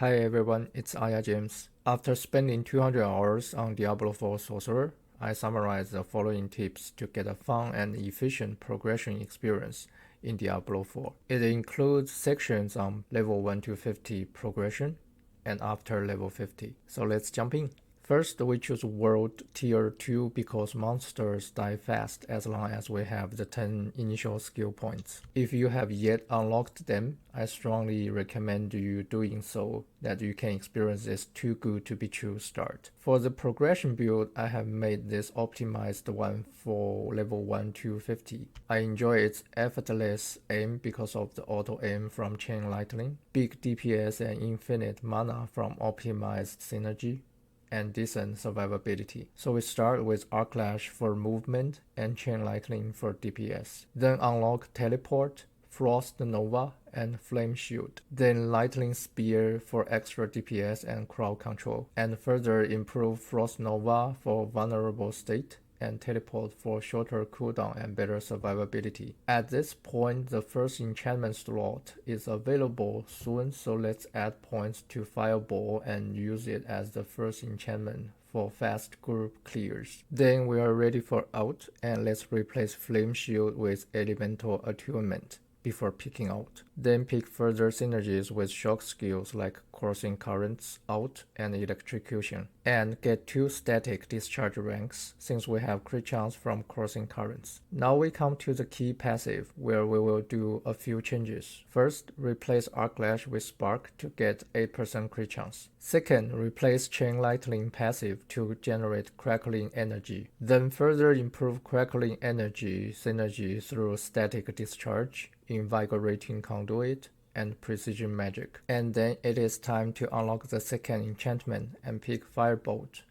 Hi everyone, it's Aya James. After spending 200 hours on Diablo 4 Sorcerer, I summarized the following tips to get a fun and efficient progression experience in Diablo 4. It includes sections on level 1 to 50 progression and after level 50. So let's jump in. First, we choose World Tier 2 because monsters die fast as long as we have the 10 initial skill points. If you have yet unlocked them, I strongly recommend you doing so that you can experience this too good to be true start. For the progression build, I have made this optimized one for level 1 to 50. I enjoy its effortless aim because of the auto aim from Chain Lightning, big DPS and infinite mana from optimized synergy, and decent survivability. So we start with Arclash for movement and Chain Lightning for DPS. Then unlock Teleport, Frost Nova, and Flame Shield. Then Lightning Spear for extra DPS and crowd control. And further improve Frost Nova for vulnerable state and Teleport for shorter cooldown and better survivability. At this point, the first enchantment slot is available soon, so let's add points to Fireball and use it as the first enchantment for fast group clears. Then we are ready for out, and let's replace Flame Shield with Elemental Attunement before picking out. Then pick further synergies with shock skills like Coursing Currents, Out, and Electrocution. And get 2 static discharge ranks since we have crit chance from Coursing Currents. Now we come to the key passive where we will do a few changes. First, replace Arclash with Spark to get 8% crit chance. Second, replace Chain Lightning passive to generate Crackling Energy. Then further improve Crackling Energy synergy through static discharge, Invigorating Conduit, and Precision Magic. And then it is time to unlock the second enchantment and pick Firebolt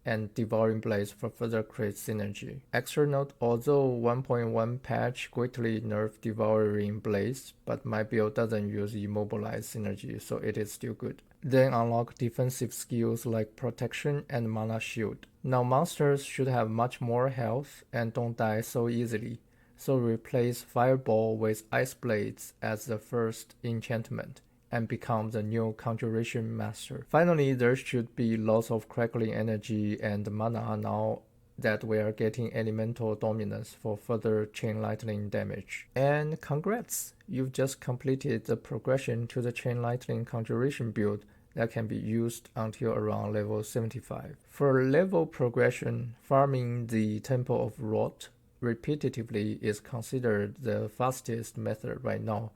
and Devouring Blaze for further crit synergy. Extra note, although 1.1 patch greatly nerfed Devouring Blaze, but my build doesn't use Immobilize synergy, so it is still good. Then unlock defensive skills like Protection and Mana Shield. Now monsters should have much more health and don't die so easily, so replace Fireball with Ice Blades as the first enchantment and become the new Conjuration Master. Finally, there should be lots of Crackling Energy and mana now that we are getting Elemental Dominance for further Chain Lightning damage. And congrats! You've just completed the progression to the Chain Lightning Conjuration build that can be used until around level 75. For level progression, farming the Temple of Rot repetitively is considered the fastest method right now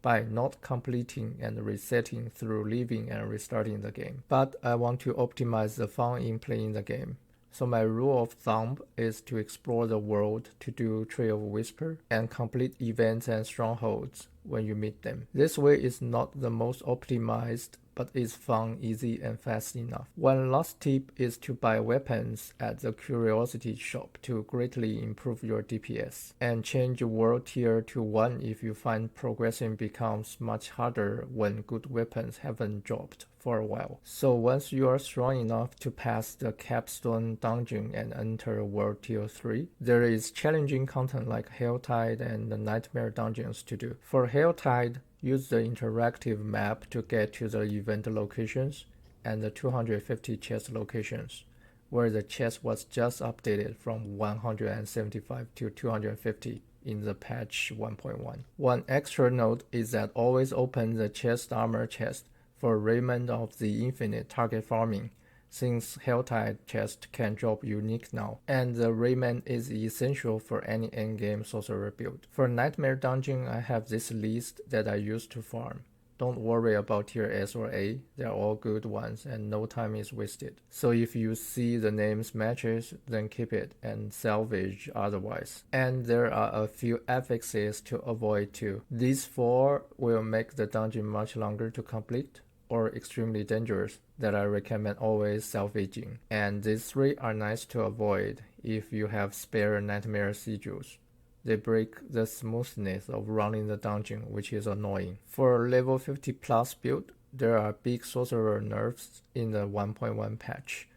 by not completing and resetting through leaving and restarting the game. But I want to optimize the fun in playing the game. So my rule of thumb is to explore the world to do Tree of Whisper and complete events and strongholds when you meet them. This way is not the most optimized, but is fun, easy, and fast enough. One last tip is to buy weapons at the Curiosity shop to greatly improve your DPS, and change world tier to 1 if you find progressing becomes much harder when good weapons haven't dropped for a while. So once you are strong enough to pass the capstone dungeon and enter world tier 3, there is challenging content like Helltide and the Nightmare dungeons to do. For Helltide, use the interactive map to get to the event locations and the 250 chest locations, where the chest was just updated from 175 to 250 in the patch 1.1. One extra note is that always open the chest armor chest for Raiment of the Infinite target farming, since Helltide chest can drop unique now, and the Raiment is essential for any endgame sorcerer build. For Nightmare Dungeon, I have this list that I use to farm. Don't worry about tier S or A, they're all good ones and no time is wasted. So if you see the names matches, then keep it and salvage otherwise. And there are a few affixes to avoid too. These 4 will make the dungeon much longer to complete or extremely dangerous that I recommend always salvaging. And these 3 are nice to avoid if you have spare Nightmare Sigils. They break the smoothness of running the dungeon, which is annoying. For level 50 plus build, there are big sorcerer nerfs in the 1.1 patch.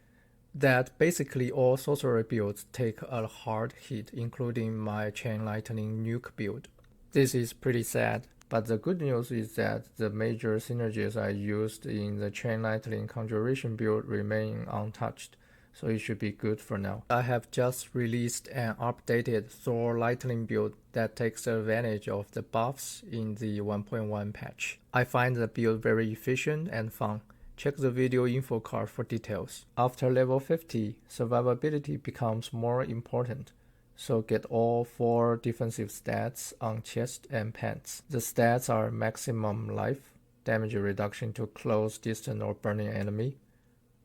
That basically all sorcerer builds take a hard hit, including my Chain Lightning nuke build. This is pretty sad. But the good news is that the major synergies I used in the Chain Lightning Conjuration build remain untouched, so it should be good for now. I have just released an updated Thor Lightning build that takes advantage of the buffs in the 1.1 patch. I find the build very efficient and fun. Check the video info card for details. After level 50, survivability becomes more important, so get all 4 defensive stats on chest and pants. The stats are maximum life, damage reduction to close, distant or burning enemy,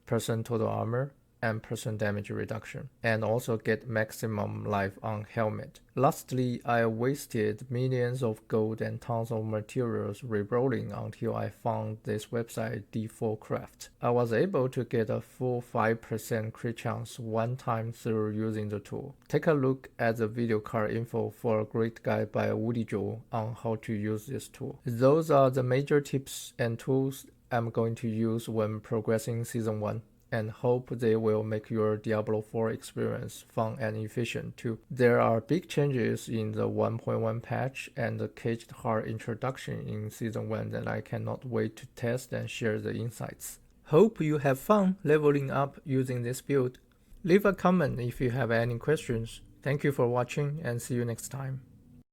person total armor, and person damage reduction, and also get maximum life on helmet. Lastly, I wasted millions of gold and tons of materials rerolling until I found this website D4 Craft. I was able to get a full 5% crit chance one time through using the tool. Take a look at the video card info for a great guide by Woody Joe on how to use this tool. Those are the major tips and tools I'm going to use when progressing Season 1. And hope they will make your Diablo 4 experience fun and efficient too. There are big changes in the 1.1 patch and the Caged Heart introduction in Season 1 that I cannot wait to test and share the insights. Hope you have fun leveling up using this build. Leave a comment if you have any questions. Thank you for watching and see you next time.